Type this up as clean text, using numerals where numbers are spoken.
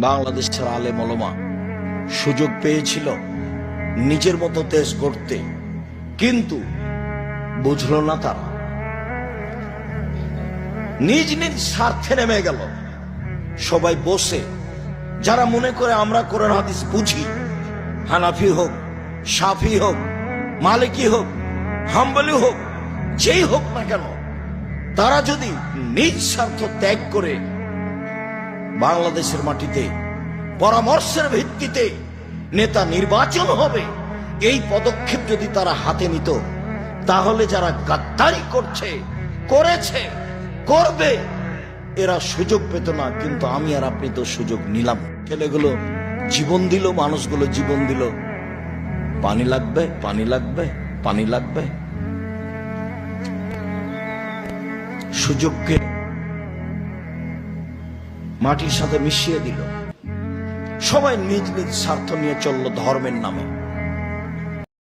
বাংলাদেশের আলেম ওলামা সুযোগ পেয়েছিল নিজের মতো দেশ গড়তে, কিন্তু বুঝলো না তারা, নিজ নিজ স্বার্থে নেমে গেল। সবাই বসে যারা মনে করে আমরা কোরআন হাদিস বুঝি, হানাফি হোক, শাফি হোক, মালিকি হোক, হাম্বলি হোক, যেই হোক না কেন, তারা যদি নিজ স্বার্থ ত্যাগ করে বাংলাদেশের মাটিতে পরামর্শের ভিত্তিতে নেতা নির্বাচন হবে, এই পদক্ষেপ যদি তারা হাতে নিত, তাহলে যারা গাদ্দারি করছে, করেছে, করবে, এরা সুযোগ পেত না। কিন্তু আমি আর আপনি তো সুযোগ নিলাম। ছেলেগুলো জীবন দিল, মানুষগুলো জীবন দিল। পানি লাগবে, পানি লাগবে, পানি লাগবে। সুযোগকে মাটির সাথে মিশিয়ে দিল। সবাই নিজ নিজ স্বার্থ নিয়ে চলল ধর্মের নামে।